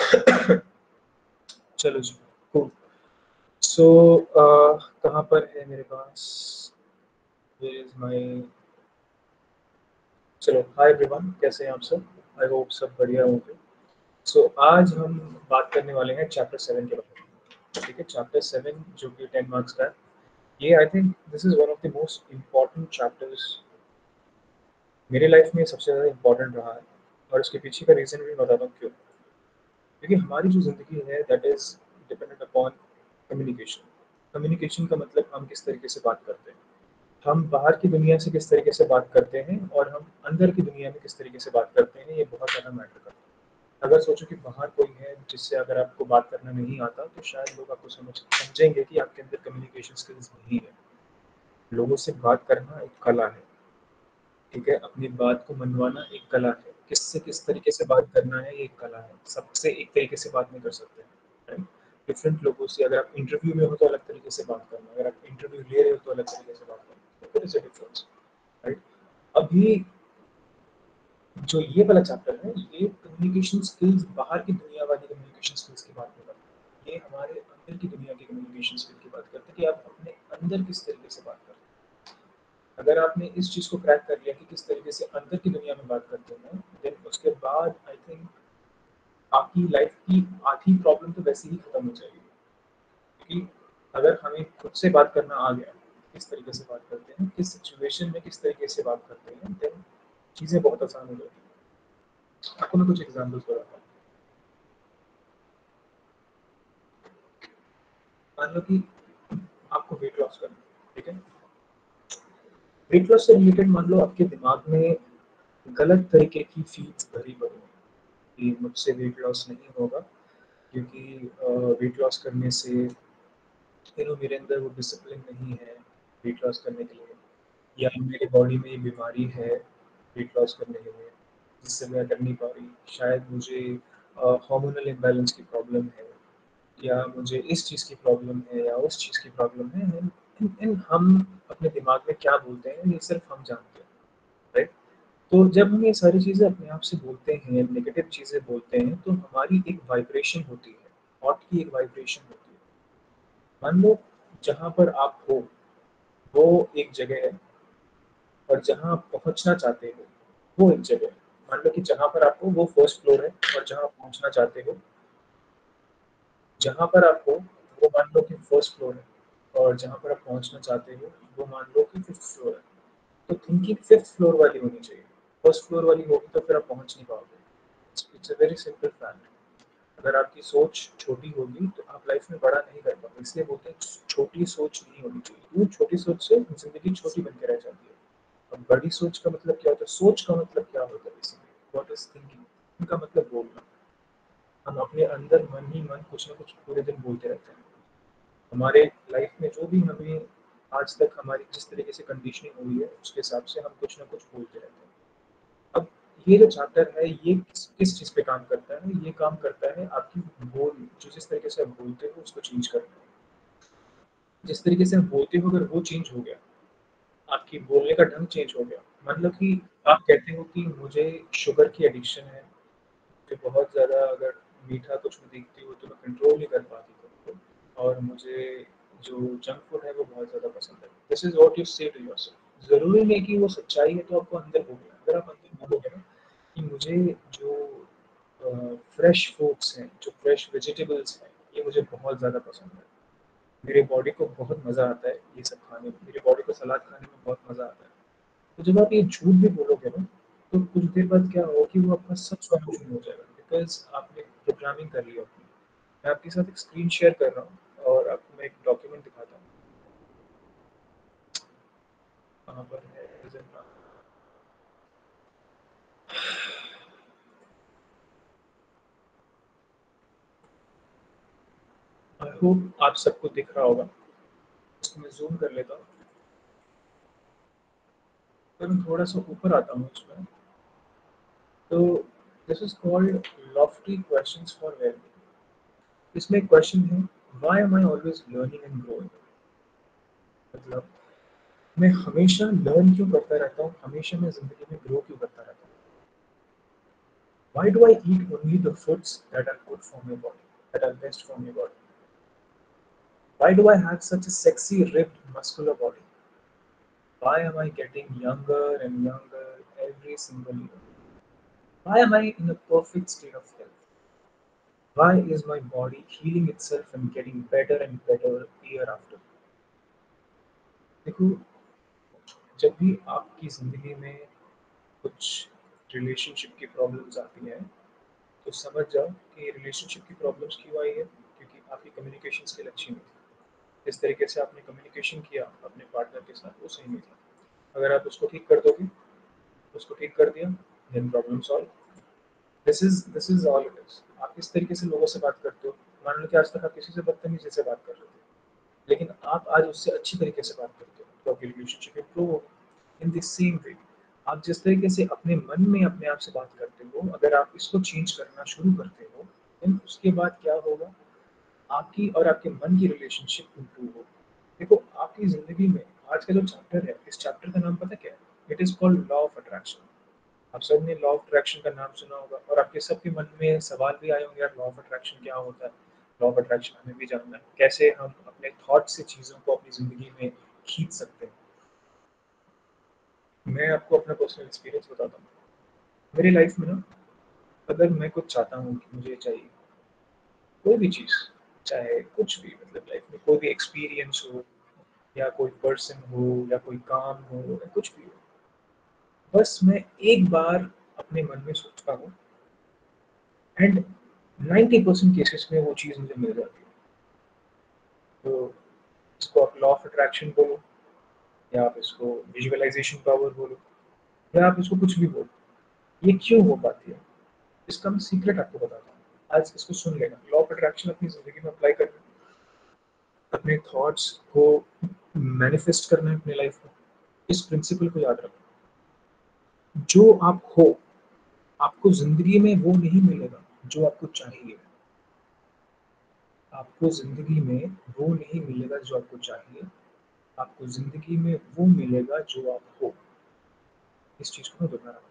चलो जी, cool. सो कहाँ पर है मेरे पास? Where is my? चलो, हाय एवरीवन, कैसे हैं आप सब? आई होप सब बढ़िया होंगे। सो आज हम बात करने वाले हैं चैप्टर 7 के बारे में। ठीक है, चैप्टर 7 जो कि 10 मार्क्स का है। ये I think this is one of the most important chapters मेरे लाइफ में, सबसे ज़्यादा इम्पॉर्टेंट रहा है। और इसके पीछे का रीज़न भी बताता हूँ क्यों। क्योंकि हमारी जो ज़िंदगी है that is dependent upon communication. Communication का मतलब हम किस तरीके से बात करते हैं, हम बाहर की दुनिया से किस तरीके से बात करते हैं, और हम अंदर की दुनिया में किस तरीके से बात करते हैं, ये बहुत ज़्यादा मैटर करता है। अगर सोचो कि बाहर कोई है जिससे अगर आपको बात करना नहीं आता, तो शायद लोग आपको समझेंगे कि आपके अंदर कम्युनिकेशन स्किल्स नहीं है। लोगों से बात करना एक कला है। ठीक है, अपनी बात को मनवाना एक कला है। किससे किस तरीके से बात करना है, ये एक कला है। सबसे एक तरीके से बात नहीं कर सकते, राइट? डिफरेंट लोगों से अगर आप इंटरव्यू में हो तो अलग तरीके से बात करना, अगर आप इंटरव्यू ले रहे हो तो अलग तरीके से बात करना, तो इज अ डिफरेंस, राइट? अभी जो ये वाला चैप्टर है, ये कम्युनिकेशन स्किल्स, बाहर की दुनिया वाली कम्युनिकेशन स्किल्स की बात नहीं करता। ये हमारे अंदर की दुनिया की कम्युनिकेशन स्किल की बात करते हैं कि आप अपने अंदर किस तरीके से बात करते हैं। अगर आपने इस चीज़ को क्रैक कर लिया कि किस तरीके से अंदर की दुनिया में बात करते हैं, देन उसके बाद आई थिंक आपकी लाइफ की आधी प्रॉब्लम तो वैसे ही खत्म हो जाएगी। क्योंकि अगर हमें खुद से बात करना आ गया, किस तरीके से बात करते हैं, किस सिचुएशन में किस तरीके से बात करते हैं, देन चीज़ें बहुत आसान हो जाती हैं। आपको मैं कुछ एग्जाम्पल्स बताता हूँ। मान लो कि आपको वेट लॉस करना है, ठीक है? वेट लॉस से रिलेटेड मान लो आपके दिमाग में गलत तरीके की फीड्स भरी पड़ी हैं कि मुझसे वेट लॉस नहीं होगा, क्योंकि वेट लॉस करने से मेरे अंदर वो डिसिप्लिन नहीं है वेट लॉस करने के लिए, या मेरी बॉडी में ये बीमारी है वेट लॉस करने के लिए जिससे मैं कर नहीं पा रही। शायद मुझे हार्मोनल इम्बैलेंस की प्रॉब्लम है, या मुझे इस चीज़ की प्रॉब्लम है, या उस चीज़ की प्रॉब्लम है। हम अपने दिमाग में क्या बोलते हैं ये सिर्फ हम जानते हैं, राइट? तो जब हम ये सारी चीज़ें अपने आप से बोलते हैं, नेगेटिव चीज़ें बोलते हैं, तो हमारी एक वाइब्रेशन होती है, थॉट की एक वाइब्रेशन होती है। मान लो जहाँ पर आप हो वो एक जगह है, और जहाँ आप पहुँचना चाहते हो वो एक जगह है। मान लो कि जहाँ पर आप हो वो फर्स्ट फ्लोर है, और जहाँ आप पहुँचना चाहते हो, जहाँ पर आप हो वो मान लो कि फर्स्ट फ्लोर है, और जहाँ पर आप पहुँचना चाहते हो वो मान लो कि फिफ्थ फ्लोर है। तो थिंकिंग फिफ्थ फ्लोर वाली होनी चाहिए। फर्स्ट फ्लोर वाली होगी तो फिर आप पहुँच नहीं पाओगे। It's a very simple fact. अगर आपकी सोच छोटी होगी तो आप लाइफ में बड़ा नहीं कर पाओगे। इसलिए बोलते हैं छोटी सोच नहीं होनी चाहिए, क्योंकि छोटी सोच से जिंदगी छोटी बन के रह जाती है। अब बड़ी सोच का मतलब क्या होता है? सोच का मतलब क्या होता है बेसिकली? What is thinking? इनका मतलब बोलना। हम अपने अंदर मन ही मन कुछ ना कुछ पूरे दिन बोलते रहते हैं। हमारे लाइफ में जो भी हमें आज तक हमारी जिस तरीके से कंडीशनिंग हुई है उसके हिसाब से हम कुछ ना कुछ बोलते रहते हैं। अब ये जो चैप्टर है ये किस चीज़ पे काम करता है? ये काम करता है आपकी बोल, जो जिस तरीके से आप बोलते हो उसको चेंज करना है। जिस तरीके से आप बोलते हो अगर वो चेंज हो गया, आपकी बोलने का ढंग चेंज हो गया, मतलब कि आप कहते हो कि मुझे शुगर की एडिक्शन है, मुझे बहुत ज़्यादा अगर मीठा कुछ मैं देखती हूँ तो मैं कंट्रोल नहीं कर पाती खुद को, और मुझे जो जंक फूड है वो बहुत ज़्यादा पसंद है। दिस इज़ व्हाट यू से टू योरसेल्फ। ज़रूरी नहीं कि वो सच्चाई है तो आपको अंदर हो गया। अगर आप अंदर बोलोगे ना कि मुझे जो फ्रेश फूड्स हैं, जो फ्रेश वेजिटेबल्स हैं, ये मुझे बहुत ज़्यादा पसंद है, मेरे बॉडी को बहुत मज़ा आता है ये सब खाने में, मेरी बॉडी को सलाद खाने में बहुत मज़ा आता है। तो जब आप ये झूठ भी बोलोगे ना, तो कुछ देर बाद क्या होगा कि वो आपका सच होना शुरू हो जाएगा, बिकॉज़ आपने प्रोग्रामिंग कर ली अपनी। मैं आपके साथ एक स्क्रीन शेयर कर रहा हूँ और आपको मैं एक डॉक्यूमेंट दिखाता हूँ। कहाँ पर है? प्रेज़ेंट। आई होप आप सबको दिख रहा होगा। इसको मैं ज़ूम कर लेता हूँ। फिर मैं थोड़ा-सा ऊपर आता हूँ इसमें। तो this is called lofty questions for wellbeing. इसमें एक क्वेश्चन है, why am I always learning and growing? मतलब मैं हमेशा लर्न क्यों करता रहता हूँ, हमेशा मैं ज़िंदगी में ग्रो क्यों करता रहता हूँ? Why do I eat only the foods that are good for my body, that are best for my body? Why do I have such a sexy, ripped, muscular body? Why am I getting younger and younger every single year? Why am I in a perfect state of health? Why is my body healing itself and getting better and better year after? देखो, जब भी आपकी ज़िंदगी में कुछ relationship की problems आती हैं, तो समझ जाओ कि रिलेशनशिप की प्रॉब्लम्स क्यों आई है, क्योंकि आपकी कम्युनिकेशन स्किल अच्छी नहीं थी। जिस तरीके से आपने कम्युनिकेशन किया अपने पार्टनर के साथ, वो सही नहीं था। अगर आप उसको ठीक कर दोगे, उसको ठीक कर दिया, then problem solve. This is all it is. आप किस तरीके से लोगों से बात करते हो। मान लो कि आज तक आप किसी से बदतमीजी से बात कर रहे थे, लेकिन आप आज उससे अच्छी तरीके से बात करते हो, तो आपकी रिलेशनशिप इंप्रूव होगी। इन द सेम वे, आप जिस तरीके से अपने मन में अपने आप से बात करते हो, अगर आप इसको चेंज करना शुरू करते हो, देन उसके बाद क्या होगा, आपकी और आपके मन की रिलेशनशिप इंप्रूव होगी। देखो, आपकी ज़िंदगी में आज का जो चैप्टर है, इस चैप्टर का नाम पता क्या है? It is called law of attraction. आप सबने लॉ ऑफ अट्रैक्शन का नाम सुना होगा और आपके सबके मन में सवाल भी आए होंगे, यार लॉ ऑफ अट्रैक्शन क्या होता है? लॉ ऑफ अट्रैक्शन हमें भी जानना है। कैसे हम अपने थॉट से चीज़ों को अपनी ज़िंदगी में खींच सकते हैं। मैं आपको अपना पर्सनल एक्सपीरियंस बताता हूँ। मेरी लाइफ में ना, अगर मैं कुछ चाहता हूँ कि मुझे चाहिए, कोई भी चीज़, चाहे कुछ भी, मतलब लाइफ में कोई भी एक्सपीरियंस हो या कोई पर्सन हो या कोई काम हो या कुछ भी हो, बस मैं एक बार अपने मन में सोचता हूँ एंड 90% केसेस में वो चीज़ मुझे मिल जाती है। तो इसको आप लॉ ऑफ अट्रैक्शन बोलो, या आप इसको विजुअलाइजेशन पावर बोलो, या आप इसको कुछ भी बोलो। ये क्यों हो पाती है, इसका मैं सीक्रेट आपको बताता हूँ। आज इसको सुन लेना। लॉ ऑफ अट्रैक्शन अपनी ज़िंदगी में अप्लाई करना, अपने थॉट्स को मैनिफेस्ट करना है अपनी लाइफ में। इस प्रिंसिपल को याद रखना। जो आप हो, आपको ज़िंदगी में वो नहीं मिलेगा जो आपको चाहिए। आपको ज़िंदगी में वो नहीं मिलेगा जो आपको चाहिए। आपको ज़िंदगी में वो मिलेगा जो आप हो। इस चीज़ को मैं दोहरा रहा हूँ।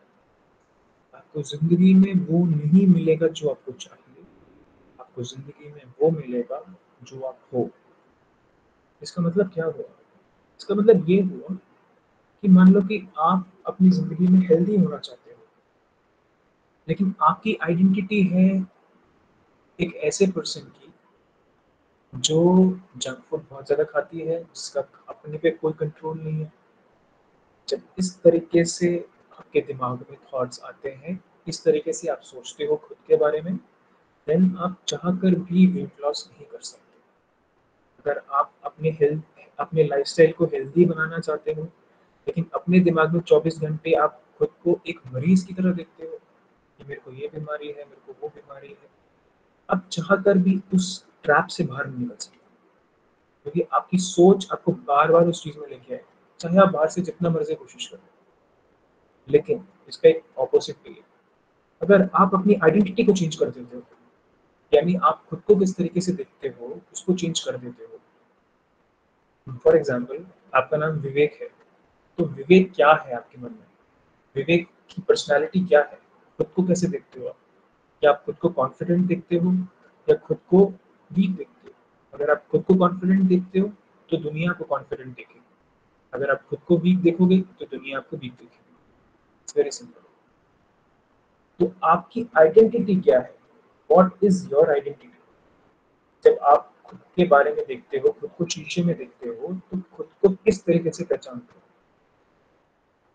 आपको ज़िंदगी में वो नहीं मिलेगा जो आपको चाहिए। आपको ज़िंदगी में वो मिलेगा जो आप हो। इसका मतलब क्या हुआ? इसका मतलब ये हुआ कि मान लो कि आप अपनी ज़िंदगी में हेल्दी होना चाहते हो, लेकिन आपकी आइडेंटिटी है एक ऐसे पर्सन की जो जंक फूड बहुत ज़्यादा खाती है, जिसका अपने पे कोई कंट्रोल नहीं है। जब इस तरीके से आपके दिमाग में थॉट्स आते हैं, इस तरीके से आप सोचते हो खुद के बारे में, देन आप चाहकर भी वेट लॉस नहीं कर सकते। अगर आप अपने लाइफ़स्टाइल को हेल्दी बनाना चाहते हो, लेकिन अपने दिमाग में 24 घंटे आप खुद को एक मरीज़ की तरह देखते हो, कि मेरे को ये बीमारी है, मेरे को वो बीमारी है। आप चाहकर भी उस ट्रैप से बाहर नहीं निकल सकते, क्योंकि आपकी सोच आपको बार-बार उस चीज़ में लेके आएगी, चाहे आप बाहर से जितना मर्ज़ी कोशिश करो। लेकिन इसका एक ऑपोज़िट भी है। अगर आप अपनी आइडेंटिटी को चेंज कर देते हो, यानी आप खुद को किस तरीके से देखते हो, उसको चेंज कर देते हो। फॉर एग्ज़ाम्पल, आपका नाम विवेक है, तो विवेक क्या है आपके मन में? विवेक की पर्सनैलिटी क्या है? खुद को कैसे देखते हो आप? क्या आप खुद को कॉन्फिडेंट देखते हो या खुद को वीक देखते हो? अगर आप खुद को कॉन्फिडेंट देखते हो, तो दुनिया आपको कॉन्फिडेंट देखेगी। अगर आप खुद को वीक देखोगे, तो दुनिया आपको वीक देखेगी। It's very simple. तो आपकी आइडेंटिटी क्या है? What is your identity? जब आप खुद के बारे में देखते हो, खुद को शीशे में देखते हो, तो खुद को किस तरीके से पहचानते हो?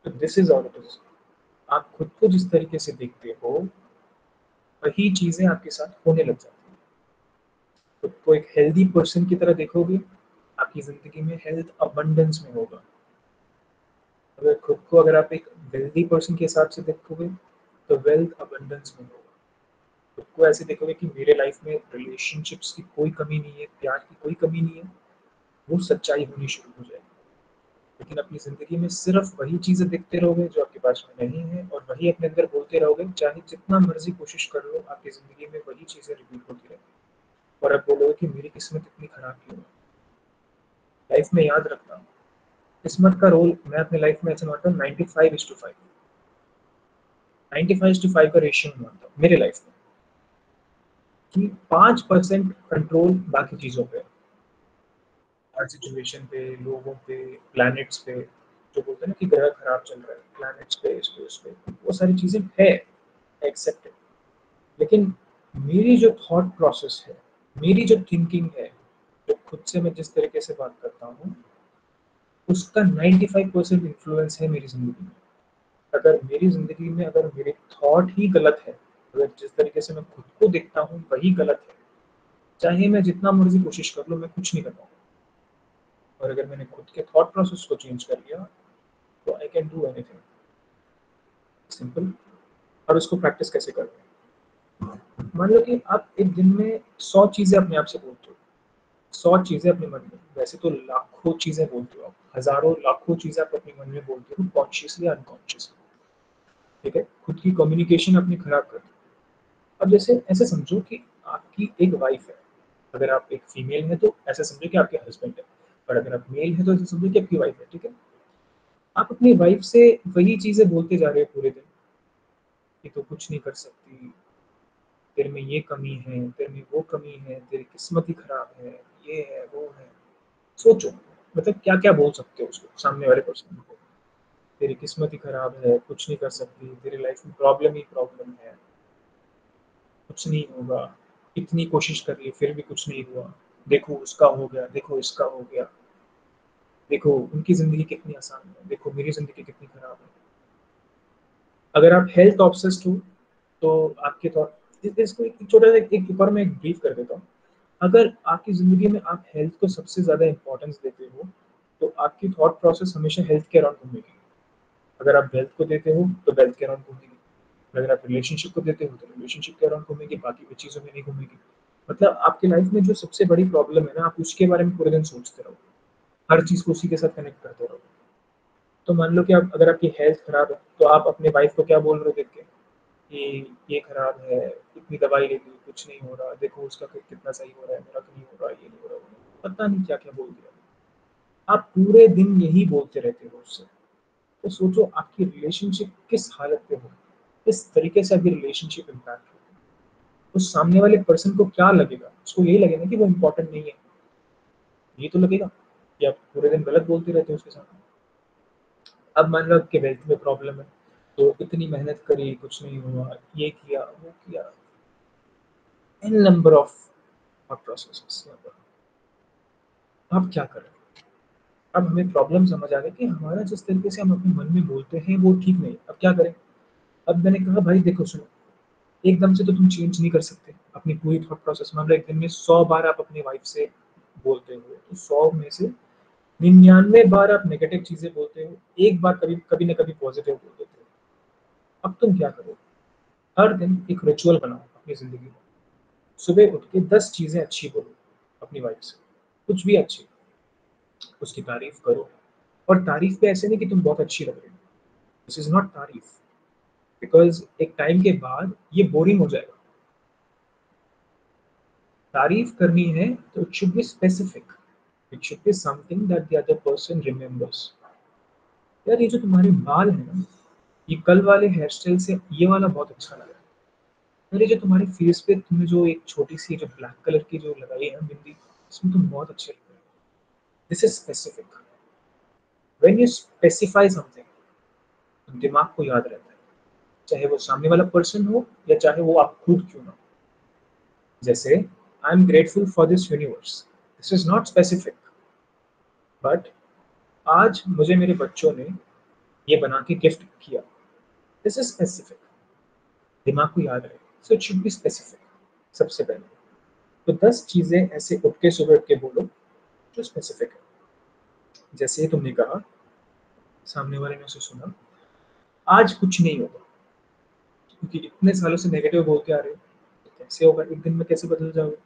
तो this is all it is. आप खुद को जिस तरीके से देखते हो, वही चीज़ें आपके साथ होने लग जाती हैं। खुद को एक हेल्दी पर्सन की तरह देखोगे, आपकी ज़िंदगी में हेल्थ अबंडेंस में होगा। अगर आप एक वेल्दी पर्सन के हिसाब से देखोगे, तो वेल्थ अबंडेंस में होगा। खुद को ऐसे देखोगे कि मेरे लाइफ में रिलेशनशिप्स की कोई कमी नहीं है, प्यार की कोई कमी नहीं है, वो सच्चाई होनी शुरू हो जाएगी। लेकिन अपनी ज़िंदगी में सिर्फ़ वही चीज़ें देखते रहोगे जो आपके पास में नहीं है, और वही अपने अंदर बोलते रहोगे, चाहे जितना मर्ज़ी कोशिश कर लो, आपकी ज़िंदगी में वही चीज़ें रिपीट होती रहेंगी। और आप बोलोगे कि मेरी किस्मत इतनी खराब क्यों है? लाइफ में याद रखना, किस्मत का रोल मैं अपनी लाइफ में ऐसे मानता हूँ 95:5। 95:5 का रेशियो में मानता हूँ मेरे लाइफ में कि 5% कंट्रोल बाकी चीज़ों पे, हर सिचुएशन पे, लोगों पे, प्लैनेट्स पे, जो बोलते हैं ना कि ग्रह खराब चल रहा है, प्लैनेट्स पे, इस पे, वो सारी चीज़ें है, एक्सेप्ट है। लेकिन मेरी जो थॉट प्रोसेस है, मेरी जो थिंकिंग है, जो खुद से मैं जिस तरीके से बात करता हूँ, उसका 95% इन्फ्लुएंस है मेरी ज़िंदगी में। अगर मेरी ज़िंदगी में अगर मेरे थॉट ही गलत है, अगर जिस तरीके से मैं खुद को देखता हूँ वही गलत है, चाहे मैं जितना मर्ज़ी कोशिश कर लूँ, मैं कुछ नहीं कर पाऊँगा। और अगर मैंने खुद के थॉट प्रोसेस को चेंज कर लिया, तो I can do anything, simple. और उसको प्रैक्टिस कैसे करते हैं? मान लो कि आप एक दिन में 100 चीज़ें अपने आप से बोलते हो, 100 चीज़ें अपने मन में, वैसे तो लाखों चीज़ें बोलते हो आप, हज़ारों लाखों चीज़ें आप अपने मन में बोलते हो, कॉन्शियसली या अनकॉन्शियसली, ठीक है? खुद की कम्युनिकेशन अपनी खराब कर दी। अब जैसे ऐसे समझो कि आपकी एक वाइफ़ है, अगर आप एक फीमेल हैं तो ऐसा समझो कि आपके हस्बैंड है, और अगर आप मेल हैं तो ऐसा समझो कि आपकी वाइफ़ है, ठीक है? आप अपनी वाइफ़ से वही चीज़ें बोलते जा रहे हो पूरे दिन, कि तू कुछ नहीं कर सकती, तेरे में ये कमी है, तेरे में वो कमी है, तेरी किस्मत ही खराब है, ये है, वो है। सोचो, मतलब क्या-क्या बोल सकते हो उसको, सामने वाले पर्सन को। तेरी किस्मत ही खराब है, कुछ नहीं कर सकती, तेरी लाइफ में प्रॉब्लम ही प्रॉब्लम है, कुछ नहीं होगा, इतनी कोशिश कर ली फिर भी कुछ नहीं हुआ, देखो उसका हो गया, देखो इसका हो गया, देखो उनकी ज़िंदगी कितनी आसान है, देखो मेरी ज़िंदगी कितनी खराब है। अगर आप हेल्थ ऑब्सेस्ड हो, तो आपके थॉट इसको एक छोटा-सा एक और मैं एक ब्रीफ कर देता हूँ। अगर आपकी ज़िंदगी में आप हेल्थ को सबसे ज़्यादा इम्पोर्टेंस देते हो, तो आपकी थॉट प्रोसेस हमेशा हेल्थ के अराउंड घूमेगी। अगर आप वेल्थ को देते हो, तो वेल्थ के अराउंड घूमेगी। अगर आप रिलेशनशिप को देते हो, तो रिलेशनशिप के अराउंड घूमेगी, बाकी की चीज़ों में नहीं घूमेगी। मतलब आपकी लाइफ में जो सबसे बड़ी प्रॉब्लम है ना, आप उसके बारे में पूरे दिन सोचते रहो। हर चीज़ को उसी के साथ कनेक्ट करते रहो। तो मान लो कि आप अगर आपकी हेल्थ खराब है, तो आप अपने वाइफ को क्या बोल रहे हो देख के कि ये खराब है, इतनी दवाई ले ली, कुछ नहीं हो रहा, देखो उसका कितना सही हो रहा है, मेरा क्यों नहीं हो रहा, ये नहीं हो रहा, वो नहीं, पता नहीं क्या-क्या बोल दिया। आप पूरे दिन यही बोलते रहते हो उससे। तो सोचो आपकी रिलेशनशिप किस हालत पे होगी, किस तरीके से आपकी रिलेशनशिप इम्पैक्ट होगी। उस सामने वाले पर्सन को क्या लगेगा? उसको यही लगेगा कि वो इम्पोर्टेंट नहीं है। ये तो लगेगा कि आप पूरे दिन गलत बोलते रहते हो उसके साथ। अब मान लो आपके वेल्थ में प्रॉब्लम है, तो इतनी मेहनत करी, कुछ नहीं हुआ, ये किया, वो किया, an number of thought processes यहाँ पर। अब क्या करें? अब हमें प्रॉब्लम समझ आ गई कि हमारा जिस तरीके से हम अपने मन में बोलते हैं वो ठीक नहीं है। अब क्या करें? अब मैंने कहा भाई देखो सुनो, एकदम से तो तुम चेंज नहीं कर सकते अपनी पूरी थॉट प्रोसेस। मान लो एक दिन में 100 बार आप अपनी वाइफ से बोलते हो, तो 100 में से 99 बार आप नेगेटिव चीज़ें बोलते हो, एक बार कभी न कभी पॉजिटिव बोल देते हो। अब तुम क्या करो? हर दिन एक रिचुअल बनाओ अपनी ज़िंदगी में। सुबह उठ के 10 चीज़ें अच्छी बोलो अपनी वाइफ से, कुछ भी अच्छी, उसकी तारीफ़ करो। और तारीफ़ पे ऐसे नहीं कि तुम बहुत अच्छी लग रही हो, दिस इज़ नॉट तारीफ़, बिकॉज़ एक टाइम के बाद ये बोरिंग हो जाएगा। तारीफ करनी है तो it should be specific, it should be something that the other person remembers. यार ये जो तुम्हारे बाल है ना, ये कल वाले हेयर स्टाइल से ये वाला बहुत अच्छा लगा। अरे जो तुम्हारे फेस पे तुमने जो एक छोटी सी जो ब्लैक कलर की जो लगाई है ना बिंदी, इसमें तुम बहुत अच्छे लग रहे हो। This is specific. When you specify something, तो दिमाग को याद रहता है, चाहे वो सामने वाला पर्सन हो या चाहे वो आप खुद क्यों ना हो। जैसे I am grateful for this universe, this is not specific, but आज मुझे मेरे बच्चों ने ये बना के गिफ्ट किया, दिस इज स्पेसिफिक, दिमाग को याद रहे। So it should be specific सबसे पहले। तो 10 चीजें ऐसे उठ के सुबह उठ के बोलो जो स्पेसिफिक है। जैसे तुमने कहा, सामने वाले ने उसे सुना, आज कुछ नहीं होगा, क्योंकि इतने सालों से नेगेटिव बोलते आ रहे हो, तो कैसे होगा, एक दिन में कैसे बदल जाओगे।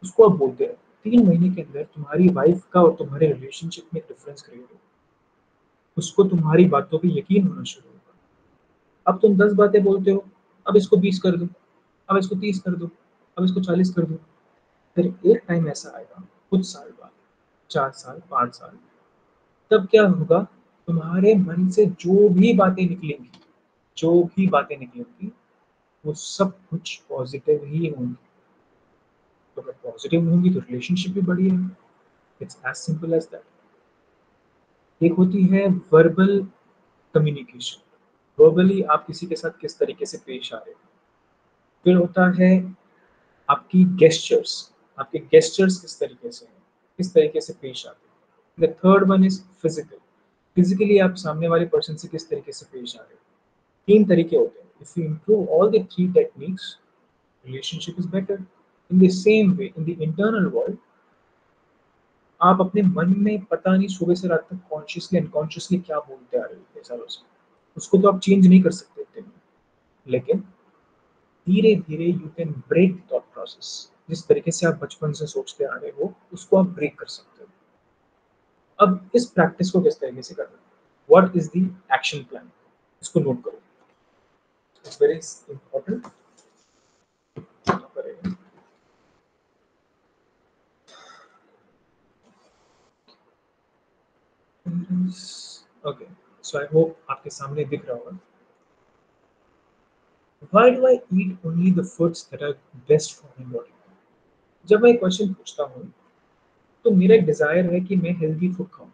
उसको आप बोलते रहो, 3 महीने के अंदर तुम्हारी वाइफ का और तुम्हारे रिलेशनशिप में डिफरेंस क्रिएट होगा। उसको तुम्हारी बातों पे यकीन होना शुरू होगा। अब तुम 10 बातें बोलते हो, अब इसको 20 कर दो, अब इसको 30 कर दो, अब इसको 40 कर दो। फिर एक टाइम ऐसा आएगा, कुछ साल बाद, 4 साल, 5 साल, तब क्या होगा, तुम्हारे मन से जो भी बातें निकलेंगी, जो भी बातें निकलेंगी वो सब कुछ पॉजिटिव ही होंगी। तो अगर पॉजिटिव होंगी तो रिलेशनशिप भी बढ़िया है। It's as simple as that. एक होती है वर्बल कम्युनिकेशन, वर्बली आप किसी के साथ किस तरीके से पेश आ रहे हो। फिर होता है आपकी गेस्चर्स, आपके गेस्चर्स किस तरीके से हैं, किस तरीके से पेश आते हैं। The third one is physical, physically आप सामने वाले पर्सन से किस तरीके से पेश आ रहे हो। तीन तरीके होते हैं। If you improve all the three techniques, relationship is better. In the same way, in the internal world, आप अपने मन में पता नहीं सुबह से रात तक कॉन्शियसली अनकॉन्शियसली क्या बोलते आ रहे हो इतने सालों से, उसको तो आप चेंज नहीं कर सकते इतने में। लेकिन धीरे धीरे you can break thought process. जिस तरीके से आप बचपन से सोचते आ रहे हो उसको आप ब्रेक कर सकते हो। अब इस प्रैक्टिस को किस तरीके से करना है, what is the action plan, इसको नोट करो। It's very important. Okay, so I hope आपके सामने दिख रहा होगा। Why do I eat only the foods that are best for my body? जब मैं क्वेश्चन पूछता हूँ तो मेरा एक डिजायर है कि मैं हेल्दी फूड खाऊं।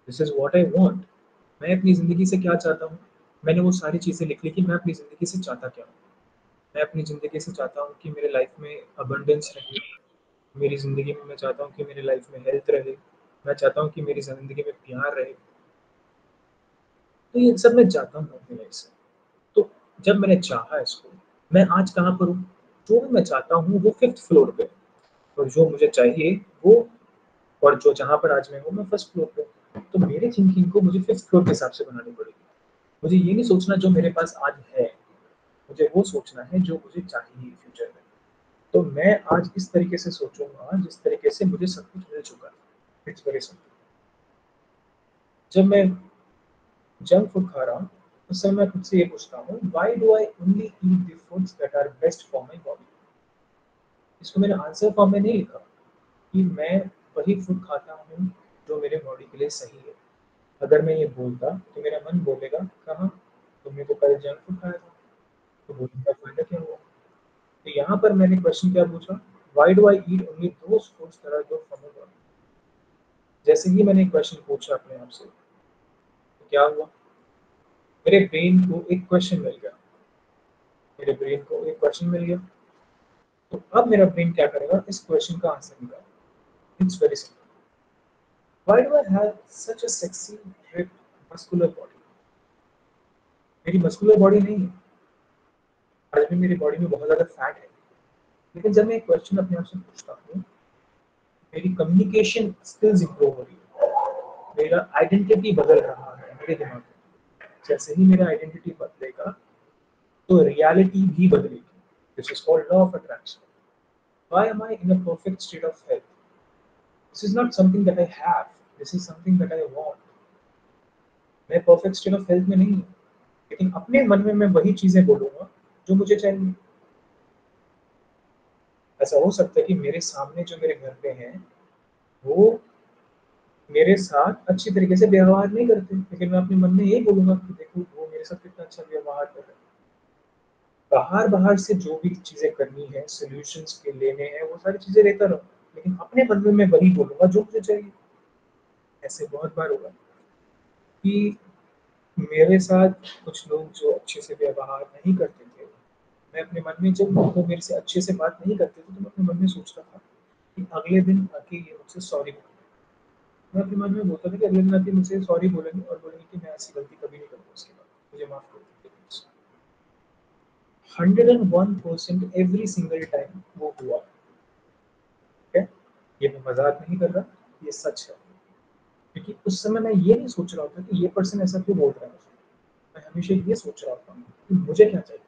This is what I want. मैं अपनी जिंदगी से क्या चाहता हूँ, मैंने वो सारी चीजें लिख ली कि मैं अपनी जिंदगी से चाहता क्या हूँ। मैं अपनी जिंदगी से चाहता हूँ कि मेरे लाइफ में अबंडेंस रहे, मेरी ज़िंदगी में मैं चाहता हूँ कि मेरी लाइफ में हेल्थ रहे, मैं चाहता हूँ कि मेरी ज़िंदगी में प्यार रहे। तो ये सब मैं चाहता हूँ अपनी लाइफ से। तो जब मैंने चाहा इसको, मैं आज कहाँ पर हूँ, जो भी मैं चाहता हूँ वो फिफ्थ फ्लोर पे, और जो मुझे चाहिए वो, और जो जहाँ पर आज मैं हूँ मैं फर्स्ट फ्लोर पे। तो मेरे थिंकिंग को मुझे फिफ्थ फ्लोर के हिसाब से बनानी पड़ेगी। मुझे ये नहीं सोचना जो मेरे पास आज है, मुझे वो सोचना है जो मुझे चाहिए फ्यूचर में। तो मैं आज इस तरीके से सोचूंगा जिस तरीके से मुझे सब कुछ मिल चुका है। It's very simple. जब मैं जंक फूड खा रहा हूँ उस समय मैं खुद से ये पूछता हूँ, why do I only eat the foods that are best for my body. इसको मैंने आंसर फॉर्म में नहीं लिखा कि मैं वही फूड खाता हूँ जो मेरे बॉडी के लिए सही है। अगर मैं ये बोलता तो मेरा मन बोलेगा, कहाँ, तुमने तो कल जंक फूड खाया था, तो बोलने का फायदा क्या हुआ। तो यहाँ पर मैंने क्वेश्चन क्या पूछा, why do I eat only those foods that are good for my body. जैसे ही मैंने क्वेश्चन पूछा अपने आप से, तो क्या हुआ, मेरे ब्रेन को एक क्वेश्चन मिल गया। मेरे ब्रेन को एक क्वेश्चन मिल गया। तो अब मेरा ब्रेन क्या करेगा, इस क्वेश्चन का आंसर निकालेगा। It's very simple. Why do I have such a sexy ripped muscular body. मेरी मस्कुलर बॉडी नहीं है, आज भी मेरी बॉडी में बहुत ज्यादा फैट है। लेकिन जब मैं एक क्वेश्चन अपने आप से पूछता हूँ, मेरी कम्युनिकेशन स्किल्स इंप्रूव हो रही है, मेरा आइडेंटिटी बदल रहा है मेरे दिमाग में। जैसे ही मेरा आइडेंटिटी बदलेगा तो रियलिटी भी बदलेगी। This is called law of attraction. Why am I in a perfect state of health. This is not something that I have, this is something that I want. मैं परफेक्ट स्टेट ऑफ हेल्थ में नहीं हूँ, लेकिन अपने मन में मैं वही चीजें बोलूंगा जो मुझे चाहिए। ऐसा हो सकता है कि मेरे सामने जो मेरे घर पे हैं वो मेरे साथ अच्छी तरीके से व्यवहार नहीं करते, लेकिन मैं अपने मन में यही बोलूंगा कि देखो वो मेरे साथ कितना अच्छा व्यवहार कर रहे हैं। बाहर बाहर से जो भी चीजें करनी है, सॉल्यूशंस के लेने हैं, वो सारी चीजें लेता रहूँ, लेकिन अपने मन में मैं वही बोलूंगा जो मुझे चाहिए। ऐसे बहुत बार होगा कि मेरे साथ कुछ लोग जो अच्छे से व्यवहार नहीं करते थे, मैं अपने मन में, जब वो मेरे से अच्छे से बात नहीं करते थे तो मैं अपने मन में सोचता था कि अगले दिन आके ये मुझसे सॉरी बोलेंगे। मैं अपने मन में बोलता था कि अगले दिन आके मुझसे सॉरी बोलेंगे और बोलेंगे कि मैं ऐसी गलती कभी नहीं करूँगा उसके बाद, मुझे माफ कर दीजिए। 101% एवरी सिंगल टाइम वो हुआ। ठीक है, ये मैं मजाक नहीं कर रहा, ये सच है। क्योंकि उस समय मैं ये नहीं सोच रहा था कि ये पर्सन ऐसा क्यों बोल रहा है मुझे। मैं हमेशा ये सोच रहा था कि मुझे क्या चाहिए,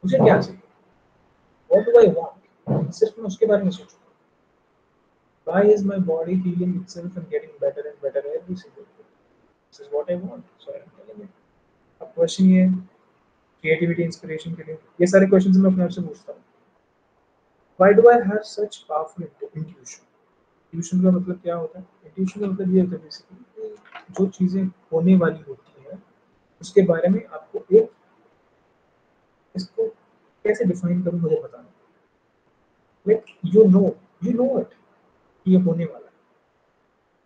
मुझे क्या चाहिए, व्हाट डू आई वांट। सिर्फ मैं उसके बारे में सोचूं। Why is my body healing itself and getting better and better every single day? This is what I want. So I am telling it. अब क्वेश्चन ये है, क्रिएटिविटी इंस्पिरेशन के लिए ये सारे क्वेश्चन मैं अपने आप से पूछता हूँ। Why do I have such powerful intuition? Intuition का मतलब क्या होता है? इंट्यूशन का मतलब ये होता है बेसिकली जो चीज़ें होने वाली होती हैं उसके बारे में आपको इसको कैसे डिफाइन करूँ मुझे पता नहीं। लाइक यू नो इट कि ये होने वाला है,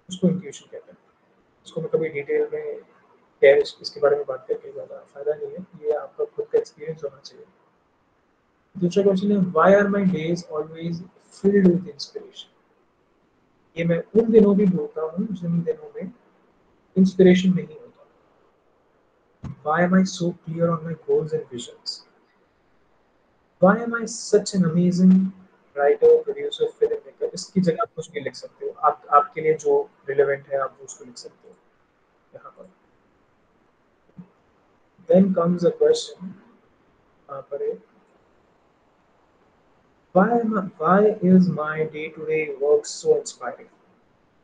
उसको इंट्यूशन कहते हैं। उसको मैं कभी डिटेल में क्या है इसके बारे में बात करके ज़्यादा फ़ायदा नहीं है, ये आपका खुद का एक्सपीरियंस होना चाहिए। दूसरा क्वेश्चन है why are my days always filled with inspiration? ये मैं उन दिनों भी बोलता हूँ जिन दिनों में इंस्पिरेशन नहीं होता। Why am I so clear on my goals and visions? Why am I such an amazing writer, producer, filmmaker? इसकी जगह आप कुछ भी लिख सकते हो। आप आपके लिए जो रिलेवेंट है आप उसको लिख सकते हो यहाँ पर। Then comes a question पर है, why is my day-to-day work so inspiring?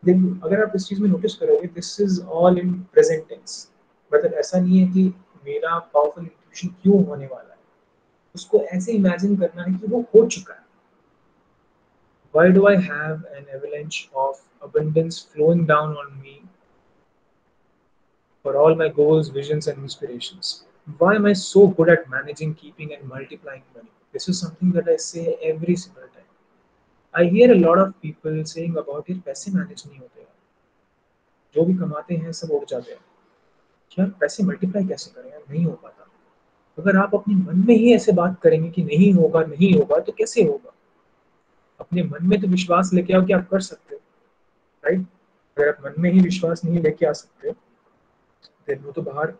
देखिए अगर आप इस चीज़ में नोटिस करोगे this is all in present tense. मतलब ऐसा नहीं है कि मेरा पावरफुल इंट्यूशन क्यों होने वाला है, उसको ऐसे इमेजिन करना है कि वो हो चुका है। Why do I have an avalanche of abundance flowing down on me for all my goals, visions, and inspirations? Why am I so good at managing, keeping, and multiplying money? This is something that I say every single time. I hear a lot of people saying about it, पैसे manage नहीं होते हैं, जो भी कमाते हैं सब उड़ जाते हैं। क्या पैसे मल्टीप्लाई कैसे करें यार, नहीं हो पाता। अगर आप अपने मन में ही ऐसे बात करेंगे कि नहीं होगा नहीं होगा तो कैसे होगा? अपने मन में तो विश्वास लेके आओ कि आप कर सकते हो, राइट? अगर आप मन में ही विश्वास नहीं लेके आ सकते फिर वो तो बाहर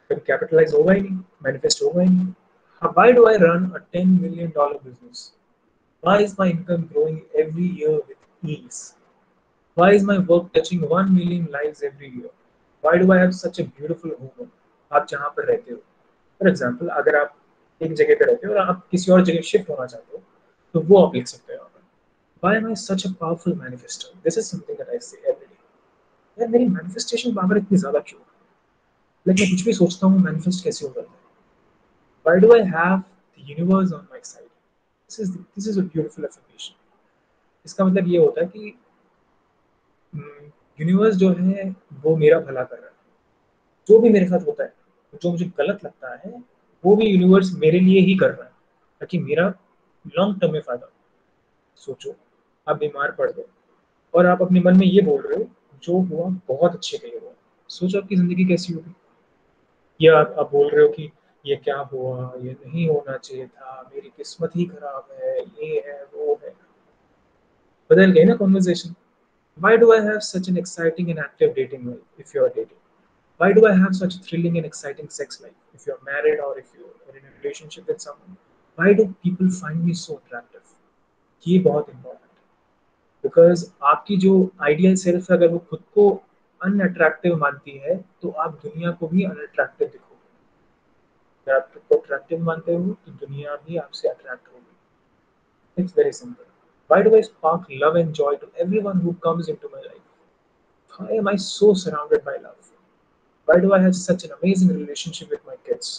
कभी कैपिटलाइज होगा ही नहीं, मैनिफेस्ट होगा ही नहीं। Why do I run a $10 million business? Why is my income growing every year with ease? Why is my work touching 1 million lives every year? Why do I have such a beautiful home? आप जहाँ पर रहते हो, for example अगर आप एक जगह पे रहते हो और आप किसी और जगह शिफ्ट होना चाहते हो तो वो आप लिख सकते हो। Why am I such a powerful manifestor? This is something that I say every day. यार मेरी मैनिफेस्टेशन पावर इतनी ज़्यादा क्यों? लाइक मैं कुछ भी सोचता हूँ मैनिफेस्ट कैसे हो जाता है? Why do I have the universe on my side? This is a beautiful affirmation. इसका मतलब ये होता है कि यूनिवर्स जो है वो मेरा भला कर रहा है। जो भी मेरे साथ होता है, जो मुझे गलत लगता है, वो भी यूनिवर्स मेरे लिए ही कर रहा है ताकि मेरा लॉन्ग टर्म में फायदा हो। सोचो, आप बीमार पड़ गए और आप अपने मन में ये बोल रहे हो जो हुआ बहुत अच्छे के लिए हुआ। सोचो आपकी ज़िंदगी कैसी होगी? या आप बोल रहे हो कि ये क्या हुआ, ये नहीं होना चाहिए था, मेरी किस्मत ही खराब है, ये है, वो है। बदल गई ना conversation. Why do I have such an exciting and active dating life if you're dating? Why do I have such a thrilling and exciting sex life if you're married or if you're in a relationship with someone? Why do people find me so attractive? ये बहुत important है। Because आपकी जो ideal self है अगर वो खुद को अनअट्रैक्टिव मानती है तो आप दुनिया को भी अनअट्रैक्टिव दिखोगे। अगर आप खुद को अट्रैक्टिव मानते हो तो दुनिया भी आपसे अट्रैक्ट होगी। It's very simple. Why do I spark love and joy to everyone who comes into my life? Why am I so surrounded by love? Why do I have such an amazing relationship with my kids?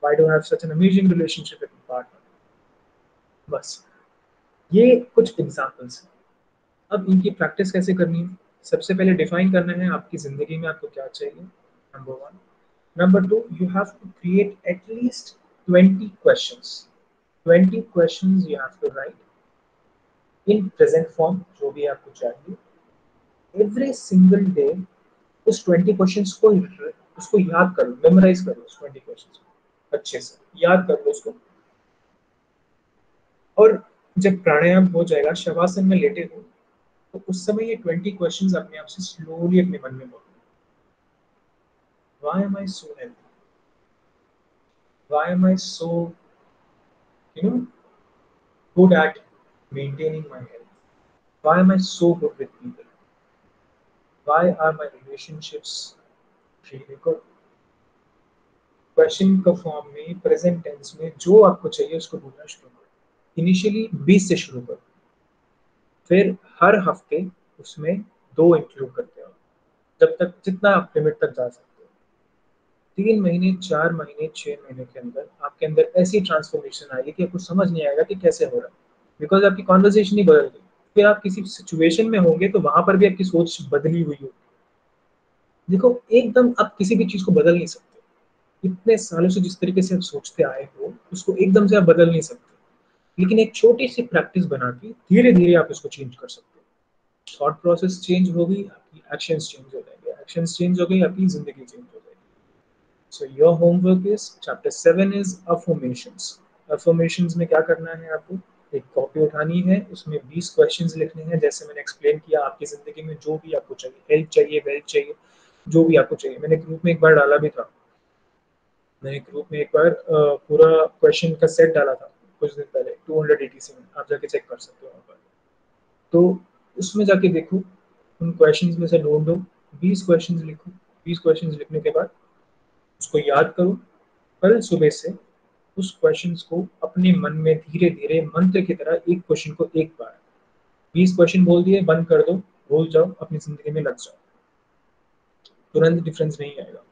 Why do I have such an amazing relationship with my partner? बस ये कुछ examples हैं। अब इनकी practice कैसे करनी है? सबसे पहले डिफाइन करना है आपकी ज़िंदगी में आपको क्या चाहिए, number 1। Number 2, you have to create at least 20 questions. 20 questions you have to write in present form, जो भी आपको चाहिए। एवरी सिंगल डे उस 20 क्वेश्चंस को उसको याद करो, मेमोराइज करो उस 20 क्वेश्चंस को अच्छे से याद कर लो उसको। और जब प्राणायाम हो जाएगा, शवासन में लेटे हो, तो उस समय ये 20 क्वेश्चंस अपने आप से स्लोली अपने मन में बोलो। Why am I so healthy? Why am I so, you know, good at maintaining my health? Why am I so good with people? Why are my relationships really good? Question का form में present tense में जो आपको चाहिए उसको बोलना शुरू करो। इनिशियली 20 से शुरू करो, फिर हर हफ्ते उसमें 2 इंक्लूड करते हो, जब तक जितना आप लिमिट तक जा सकते हो। 3 महीने, 4 महीने, 6 महीने के अंदर आपके अंदर ऐसी ट्रांसफॉर्मेशन आएगी कि आपको समझ नहीं आएगा कि कैसे हो रहा है, बिकॉज आपकी कॉन्वर्जेशन ही बदल गई। फिर आप किसी सिचुएशन में होंगे तो वहां पर भी आपकी सोच बदली हुई होगी। देखो एकदम आप किसी भी चीज को बदल नहीं सकते, इतने सालों से जिस तरीके से आप सोचते आए हो उसको एकदम से आप बदल नहीं सकते, लेकिन एक छोटी सी प्रैक्टिस बना के धीरे धीरे आप उसको चेंज कर सकते हो। थॉट प्रोसेस चेंज होगी, आपकी एक्शंस चेंज हो जाएंगे, एक्शंस चेंज हो गई, आपकी जिंदगी चेंज हो जाएगी। So your homework is chapter 7 is affirmations. Affirmations में क्या करना है आपको, एक कॉपी उठानी है, उसमें 20 क्वेश्चंस लिखने हैं, जैसे मैंने एक्सप्लेन किया। आपकी जिंदगी में जो भी आपको चाहिए, हेल्थ चाहिए, वेल्थ चाहिए, जो भी आपको चाहिए, मैंने ग्रुप में एक बार डाला भी था। मैंने ग्रुप में एक बार पूरा क्वेश्चन का सेट डाला था कुछ दिन पहले 287, आप जाके चेक कर सकते हो वहाँ पर। तो उसमें जाके देखो, उन क्वेश्चंस में से ढूंढो, 20 क्वेश्चंस लिखो। 20 क्वेश्चंस लिखने के बाद उसको याद करो। कल सुबह से उस क्वेश्चंस को अपने मन में धीरे धीरे मंत्र की तरह एक क्वेश्चन को एक बार, 20 क्वेश्चन बोल दिए, बंद कर दो, भूल जाओ, अपनी जिंदगी में लग जाओ। तुरंत डिफरेंस नहीं आएगा,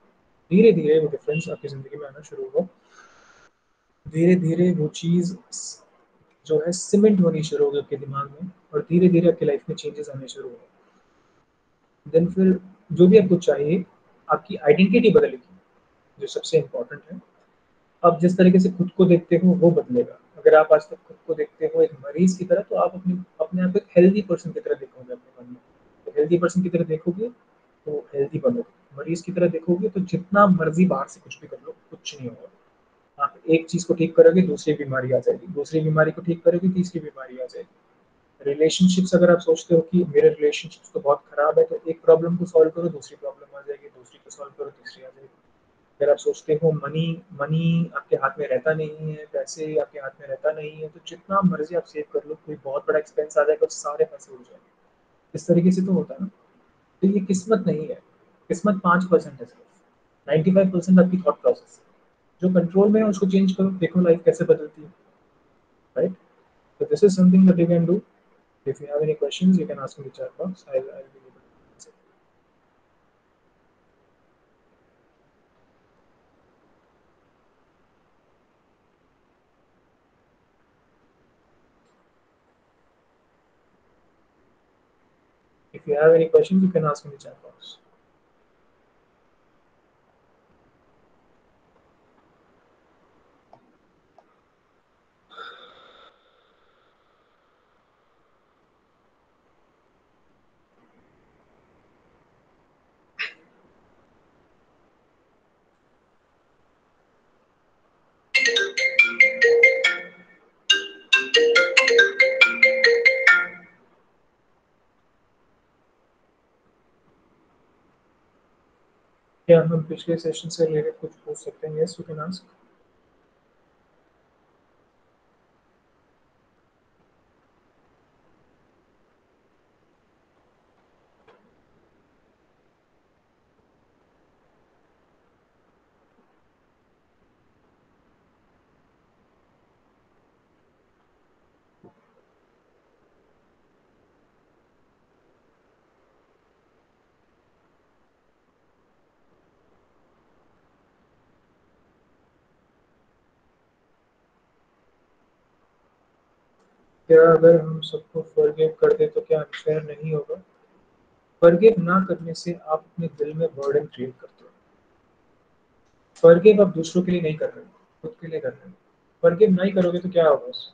धीरे धीरे वो डिफरेंस आपकी जिंदगी में आना शुरू होगा। धीरे धीरे वो चीज जो है सीमेंट होनी शुरू होगी आपके दिमाग में, और धीरे धीरे आपकी लाइफ में चेंजेस आने शुरू होंगे। देन फिर जो भी आपको चाहिए, आपकी आइडेंटिटी बदलेगी, जो सबसे इम्पोर्टेंट है। आप जिस तरीके से खुद को देखते हो वो बदलेगा। अगर आप आज तक खुद को देखते हो एक मरीज की तरह, तो आप अपने अपने आप को एक हेल्दी पर्सन की तरह देखोगे अपने मन में। तो हेल्दी पर्सन की तरह देखोगे तो हेल्दी बनोगे, मरीज की तरह देखोगे तो जितना मर्जी बाहर से कुछ भी कर लो, कुछ नहीं होगा। आप एक चीज को ठीक करोगे, दूसरी बीमारी आ जाएगी, दूसरी बीमारी को ठीक करोगे, तीसरी बीमारी आ जाएगी। रिलेशनशिप्स, अगर आप सोचते हो कि मेरे रिलेशनशिप्स तो बहुत खराब है, तो एक प्रॉब्लम को सॉल्व करो, दूसरी प्रॉब्लम आ जाएगी, दूसरी को सॉल्व करो, तीसरी आ जाएगी। अगर आप सोचते हो मनी मनी आपके हाथ में रहता नहीं है, पैसे आपके हाथ में रहता नहीं है, तो जितना मर्जी आप सेव कर लो, कोई बहुत बड़ा एक्सपेंस आ जाएगा तो सारे पैसे उड़ जाएंगे। इस तरीके से तो होता है ना। तो ये किस्मत नहीं है, किस्मत 5% है सिर्फ, 95% आपकी थॉट प्रोसेस है। जो कंट्रोल में है उसको चेंज करो, देखो लाइफ कैसे बदलती है, right? So this is something that you can do. If you have any questions, you can ask in the chat box. I'll be able to answer. If you have any questions, you can ask in the chat box. क्या हम पिछले session से related कुछ पूछ सकते हैं? Yes, you can ask. क्या अगर हम सबको फॉरगिव कर दे तो क्या अनफेयर नहीं होगा? फॉरगिव ना करने से आप अपने दिल में बर्डन क्रिएट करते हो। फॉरगिव आप दूसरों के लिए नहीं कर रहे हो, खुद के लिए कर रहे हो। फॉरगिव नहीं करोगे तो क्या होगा उससे?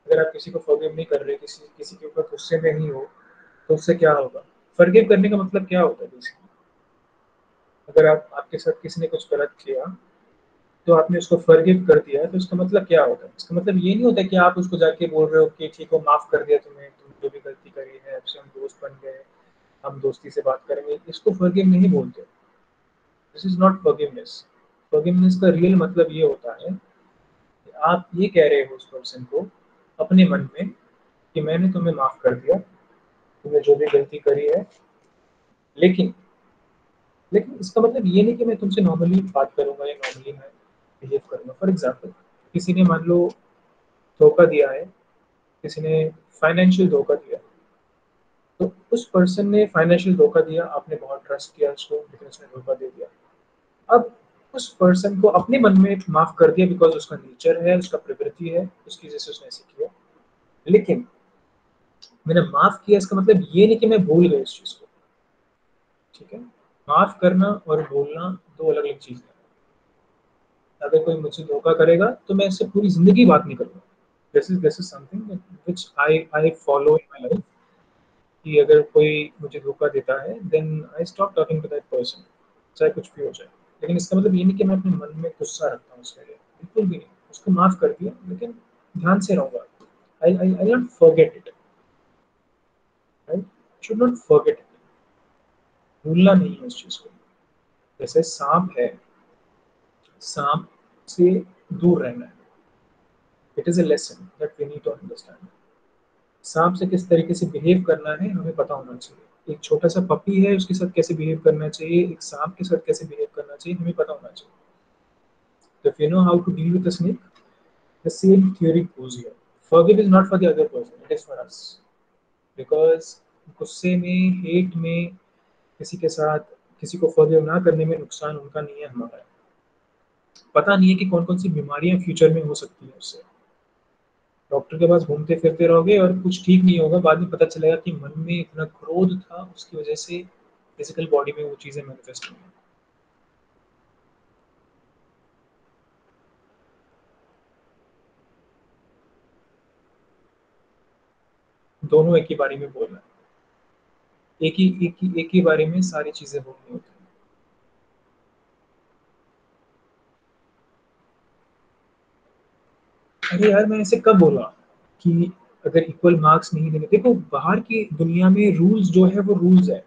अगर आप किसी को फॉरगिव नहीं कर रहे, किसी किसी के ऊपर गुस्से में नहीं हो, तो उससे क्या होगा? फॉरगिव करने का मतलब क्या होता है बेसिकली? अगर आप आपके साथ किसी ने कुछ गलत किया, तो आपने उसको फॉरगिव कर दिया, तो उसका मतलब क्या होता है? इसका मतलब ये नहीं होता कि आप उसको जाके बोल रहे हो कि ठीक हो, माफ कर दिया तुम्हें, तुम जो भी गलती करी है, अब से हम दोस्त बन गए, हम दोस्ती से बात करेंगे। इसको फॉरगिव नहीं बोलते। This is not forgiveness. Forgiveness का रियल मतलब ये होता है कि आप ये कह रहे हो उस पर्सन को अपने मन में कि मैंने तुम्हें माफ कर दिया, तुमने जो भी गलती करी है, लेकिन लेकिन इसका मतलब ये नहीं कि मैं तुमसे नॉर्मली बात करूंगा या नॉर्मली मैं बिहेव करूंगा। फॉर एग्जाम्पल, किसी ने मान लो धोखा दिया है, किसी ने फाइनेंशियल धोखा दिया, तो उस पर्सन ने फाइनेंशियल धोखा दिया, आपने बहुत ट्रस्ट किया उसको, लेकिन उसने धोखा दे दिया। अब उस पर्सन को अपने मन में माफ कर दिया, बिकॉज उसका नेचर है, उसका प्रवृत्ति है, उसकी वजह से उसने ऐसे किया। लेकिन मैंने माफ किया, इसका मतलब ये नहीं कि मैं भूल गया इस चीज को। ठीक है, माफ करना और भूलना दो अलग अलग चीजें हैं। अगर कोई मुझसे धोखा करेगा तो मैं इससे पूरी जिंदगी बात नहीं करूंगा। This is something which I follow in my life, कि अगर कोई मुझे धोखा देता है then I stop talking to that person, चाहे कुछ भी हो जाए। लेकिन इसका मतलब ये नहीं कि मैं अपने मन में गुस्सा रखता हूँ उसके लिए, बिल्कुल भी नहीं। उसको माफ कर दिया, लेकिन ध्यान से रहूंगा। I not forget it, right? Should not forget it. भूलना नहीं है उस चीज को। जैसे सांप है, सांप से दूर रहना है। It is a lesson that we need to understand. सांप से किस तरीके से बिहेव करना है हमें पता होना चाहिए। एक छोटा सा पपी है, उसके साथ कैसे बिहेव करना चाहिए, एक सांप के साथ कैसे बिहेव करना चाहिए, हमें पता होना चाहिए। तो if you know how to deal with a snake, the same theory goes here. Forgive is not for the other person, it is for us. Because गुस्से में, हेट में, किसी के साथ किसी को फॉरगिव ना करने में नुकसान उनका नहीं है, हमारा है। पता नहीं है कि कौन कौन सी बीमारियां फ्यूचर में हो सकती है उससे। डॉक्टर के पास घूमते फिरते रहोगे और कुछ ठीक नहीं होगा, बाद में पता चलेगा कि मन में इतना क्रोध था, उसकी वजह से फिजिकल बॉडी में वो चीजें मैनिफेस्ट हुई। दोनों एक ही बारी में बोलना है, एक ही बारी में सारी चीजें बोलनी होती हैं। अरे यार, मैं ऐसे कब बोला कि अगर इक्वल मार्क्स नहीं देंगे? देखो, बाहर की दुनिया में रूल्स जो है वो रूल्स है,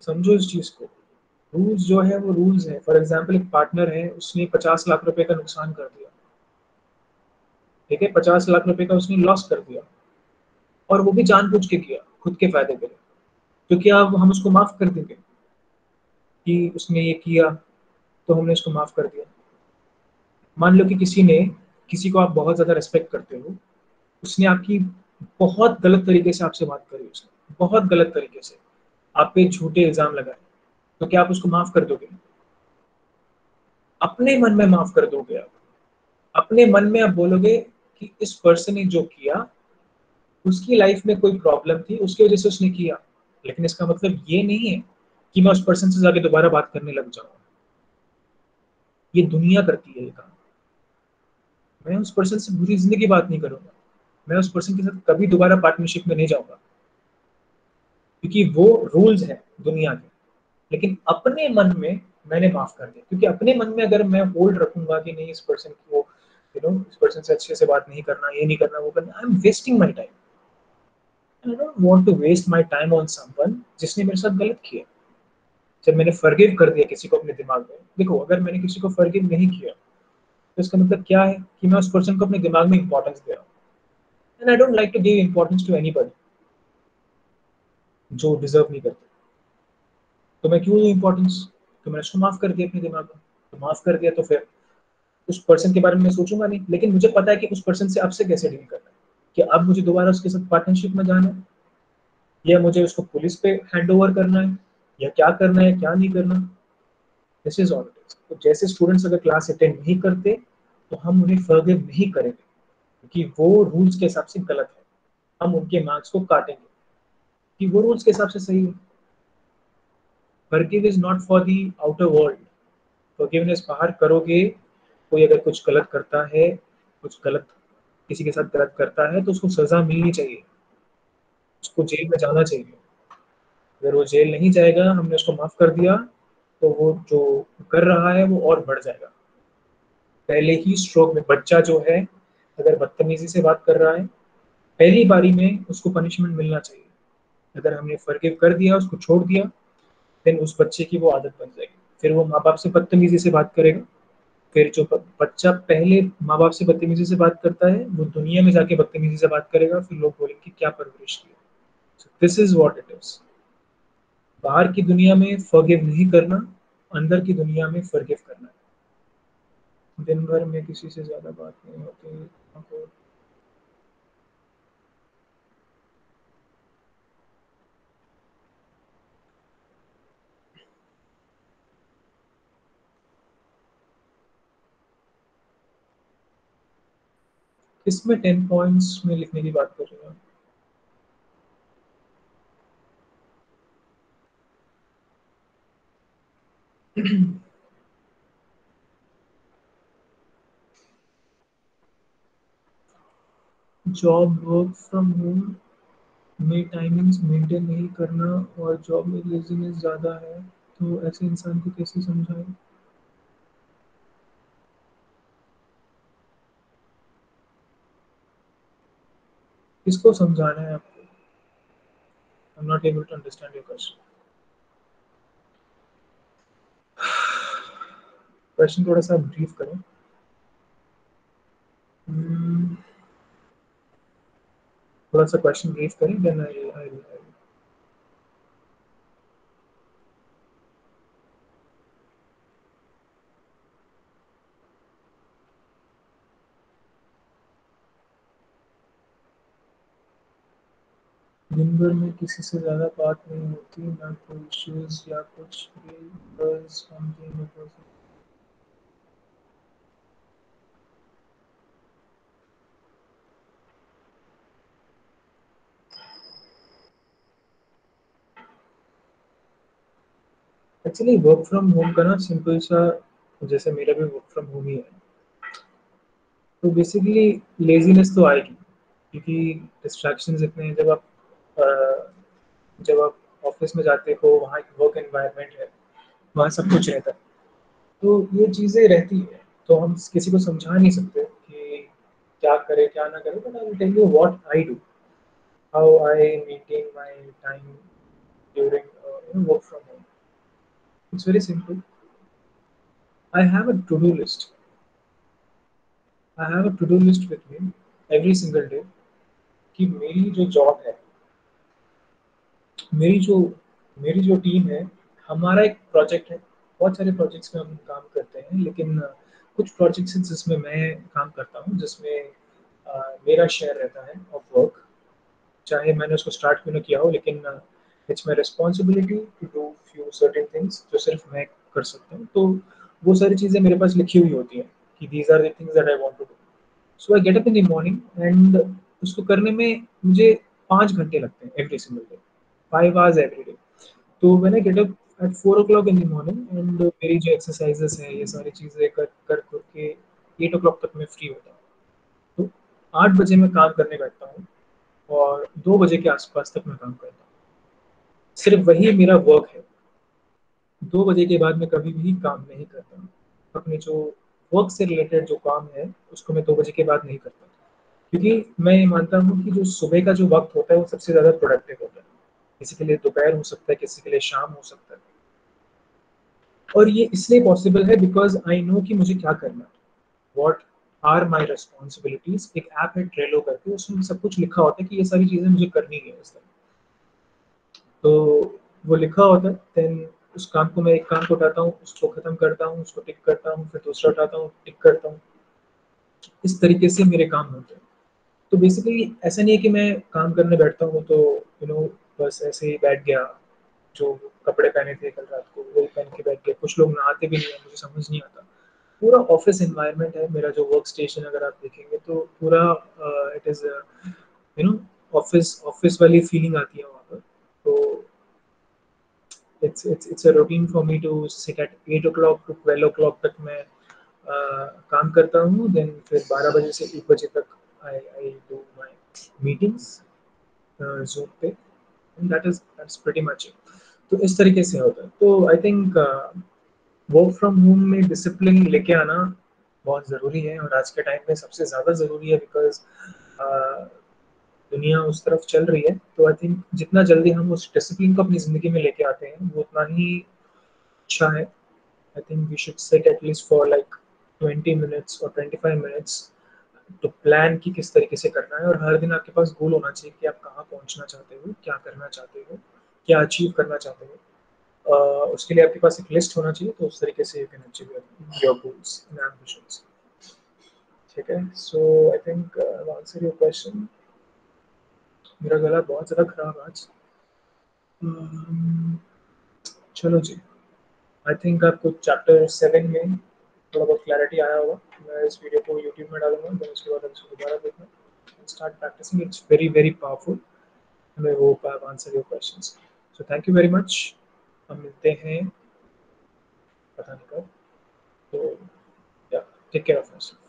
समझो इस चीज को। रूल्स जो है वो रूल्स है। फॉर एग्जाम्पल, एक पार्टनर है, उसने 50 लाख रुपए का नुकसान कर दिया, ठीक है, 50 लाख रुपए का उसने लॉस कर दिया, और वो भी जानबूझ के किया, खुद के फायदे के लिए। तो क्या अब हम उसको माफ कर देंगे कि उसने ये किया तो हमने उसको माफ कर दिया? मान लो कि किसी को आप बहुत ज्यादा रेस्पेक्ट करते हो, उसने आपकी बहुत गलत तरीके से आपसे बात करी, उसने बहुत गलत तरीके से आप पे झूठे इल्जाम लगाए, तो क्या आप उसको माफ कर दोगे? अपने मन में माफ कर दोगे आप। अपने मन में आप बोलोगे कि इस पर्सन ने जो किया, उसकी लाइफ में कोई प्रॉब्लम थी, उसकी वजह से उसने किया। लेकिन इसका मतलब ये नहीं है कि मैं उस पर्सन से जाके दोबारा बात करने लग जाऊंगा। ये दुनिया करती है ये काम। मैं उस पर्सन से पूरी जिंदगी बात नहीं करूंगा, मैं उस पर्सन के साथ कभी दोबारा पार्टनरशिप में नहीं जाऊंगा, क्योंकि वो रूल्स हैं दुनिया के। लेकिन अपने मन में मैंने माफ कर दिया, क्योंकि अपने मन में अगर मैं होल्ड रखूंगा कि नहीं, इस पर्सन को, इस पर्सन से अच्छे से बात नहीं करना, ये नहीं करना, वो करना, I am wasting my time. I don't want to waste my time on someone जिसने मेरे साथ गलत किया। जब मैंने फॉरगिव कर दिया किसी को अपने दिमाग में, देखो, अगर मैंने किसी को फॉरगिव नहीं किया तो इसका मतलब क्या है कि मैं उस पर्सन को अपने दिमाग में इंपॉर्टेंस दे रहा हूँ। And I don't like to give importance to anybody जो डिजर्व नहीं करते। तो मैं क्यों दूं इंपॉर्टेंस? तो मैंने उसको माफ कर दिया अपने दिमाग में। तो माफ कर दिया तो फिर उस पर्सन के बारे में मैं सोचूंगा नहीं। लेकिन मुझे पता है कि उस पर्सन से अब से कैसे डील करना है, कि अब मुझे दोबारा उसके साथ पार्टनरशिप में जाना है, या मुझे उसको पुलिस पे हैंड ओवर करना है, या क्या करना है क्या नहीं करना। This is all it is. तो जैसे स्टूडेंट्स अगर क्लास अटेंड नहीं करते तो हम उन्हें फॉरगिव नहीं करेंगे, क्योंकि वो रूल्स के हिसाब से गलत है। हम उनके मार्क्स को काटेंगे कि वो रूल्स के हिसाब से सही है। Forgive is not for the outer world. Forgiveness बाहर करोगे, कोई अगर कुछ गलत करता है, कुछ गलत किसी के साथ गलत करता है, तो उसको सजा मिलनी चाहिए, उसको जेल में जाना चाहिए। अगर वो जेल नहीं जाएगा, हमने उसको माफ कर दिया, तो वो जो कर रहा है वो और बढ़ जाएगा। पहले ही स्ट्रोक में बच्चा जो है, अगर बदतमीजी से बात कर रहा है, पहली बारी में उसको पनिशमेंट मिलना चाहिए। अगर हमने फॉरगिव कर दिया, उसको छोड़ दिया, देन उस बच्चे की वो आदत बन जाएगी। फिर वो माँ बाप से बदतमीजी से बात करेगा। फिर जो बच्चा पहले माँ बाप से बदतमीजी से बात करता है, वो दुनिया में जाके बदतमीजी से बात करेगा, फिर लोग बोलेंगे क्या परवरिश की। This is what it is. बाहर की दुनिया में फॉरगिव नहीं करना, अंदर की दुनिया में फॉरगिव करना है। दिन भर में किसी से ज्यादा बात नहीं होती। इसमें 10 पॉइंट्स में लिखने की बात कर रही हूँ। जॉब वर्क फ्रॉम होम में टाइमिंग्स मेंटेन नहीं करना और जॉब में लेजीनेस ज़्यादा है, तो ऐसे इंसान को कैसे समझाएं? किसको समझाना है आपको? I am not able to understand your question. Question थोड़ा सा ब्रीफ करें। Hmm, थोड़ा सा क्वेश्चन ब्रीफ करें, देन आई दिन भर में किसी से ज़्यादा बात नहीं होती, ना कोई इश्यूज या कुछ भी, बस हम तीनों को। एक्चुअली वर्क फ्रॉम होम का ना सिंपल सा, जैसे मेरा भी वर्क फ्रॉम होम ही है, तो बेसिकली लेजीनेस तो आएगी, क्योंकि डिस्ट्रैक्शंस इतने हैं। जब आप ऑफिस में जाते हो, वहाँ एक वर्क एनवायरनमेंट है, वहाँ सब कुछ रहता है, तो ये चीज़ें रहती है। तो हम किसी को समझा नहीं सकते कि क्या करे क्या ना करे, but I will tell you what I do, how I maintain my time during work from home. It's very simple. I have a to do list. I have a to do list with me every single day, कि मेरी जो job है, मेरी जो मेरी जो team है, हमारा एक प्रोजेक्ट है। बहुत सारे प्रोजेक्ट्स में हम काम करते हैं, लेकिन कुछ प्रोजेक्ट्स हैं जिसमें मैं काम करता हूँ, जिसमें मेरा शेयर रहता है ऑफ वर्क। चाहे मैंने उसको स्टार्ट क्यों ना किया हो, लेकिन it's my responsibility to do few certain things जो सिर्फ मैं कर सकता हूँ। तो वो सारी चीज़ें मेरे पास लिखी हुई होती हैं कि these are the things that I want to do. So I get up in the morning and उसको करने में मुझे 5 घंटे लगते हैं every single day, 5 hours every day. तो when I get up at 4 o'clock in the morning and मेरी जो एक्सरसाइजेस हैं, ये सारी चीज़ें कर कर करके 8 o'clock तक मैं फ्री होता हूँ। तो 8 बजे मैं काम करने बैठता हूँ और 2 बजे के आसपास तक मैं काम करता हूँ। सिर्फ वही मेरा वर्क है। 2 बजे के बाद मैं कभी भी काम नहीं करता। अपने जो वर्क से रिलेटेड जो काम है, उसको मैं 2 बजे के बाद नहीं करता, क्योंकि मैं ये मानता हूँ कि जो सुबह का जो वक्त होता है वो सबसे ज़्यादा प्रोडक्टिव होता है। किसी के लिए दोपहर हो सकता है, किसी के लिए शाम हो सकता है। और ये इसलिए पॉसिबल है बिकॉज आई नो कि मुझे क्या करना है, वॉट आर माई रिस्पॉन्सिबिलिटीज। एक ऐप है ट्रेलो करके, उसमें सब कुछ लिखा होता है कि ये सारी चीज़ें मुझे करनी है इस तरह। तो वो लिखा होता है, देन उस काम को मैं एक काम को उठाता हूँ, उसको खत्म करता हूँ, उसको टिक करता हूँ, फिर दूसरा उठाता हूँ, टिक करता हूँ। इस तरीके से मेरे काम होते हैं। तो बेसिकली ऐसा नहीं है कि मैं काम करने बैठता हूँ तो बस ऐसे ही बैठ गया, जो कपड़े पहने थे कल रात को वही पहन के बैठ गया। कुछ लोग नहाते भी नहीं है, मुझे समझ नहीं आता। पूरा ऑफिस एनवायरनमेंट है मेरा, जो वर्क स्टेशन अगर आप देखेंगे तो पूरा इट इज़ ऑफिस ऑफिस वाली फीलिंग आती है वहाँ पर। तो it's a routine for me to sit at 8 o'clock to 12 o'clock तक मैं काम करता हूँ। देन फिर 12 बजे से 1 बजे तक I I do my meetings Zoom पे। That's pretty much it. तो इस तरीके से होता है। तो I think work from home में डिसिप्लिन लेके आना बहुत ज़रूरी है, और आज के टाइम में सबसे ज़्यादा ज़रूरी है, बिकॉज दुनिया उस तरफ चल रही है। तो आई थिंक जितना जल्दी हम उस डिसिप्लिन को अपनी ज़िंदगी में लेके आते हैं, वो उतना ही अच्छा है। I think we should set at least for like 20 minutes और 25 minutes तो प्लान कि किस तरीके से करना है। और हर दिन आपके पास गोल होना चाहिए कि आप कहाँ पहुँचना चाहते हो, क्या करना चाहते हो, क्या अचीव करना चाहते हो। उसके लिए आपके पास एक लिस्ट होना चाहिए, तो उस तरीके से you can achieve your goals and ambitions. ठीक है, so I think answer your question. मेरा गला बहुत ज़्यादा खराब है आज। Hmm, चलो जी। आई थिंक आपको चैप्टर 7 में थोड़ा बहुत क्लैरिटी आया होगा। मैं इस वीडियो को यूट्यूब में डालूंगा, देन उसके बाद आप इसको दोबारा देखना, start practicing. It's very very powerful and I hope I have answered your questions. So thank you very much. हम मिलते हैं पता नहीं कब। तो या टेक केयर ऑफ योरसेल्फ।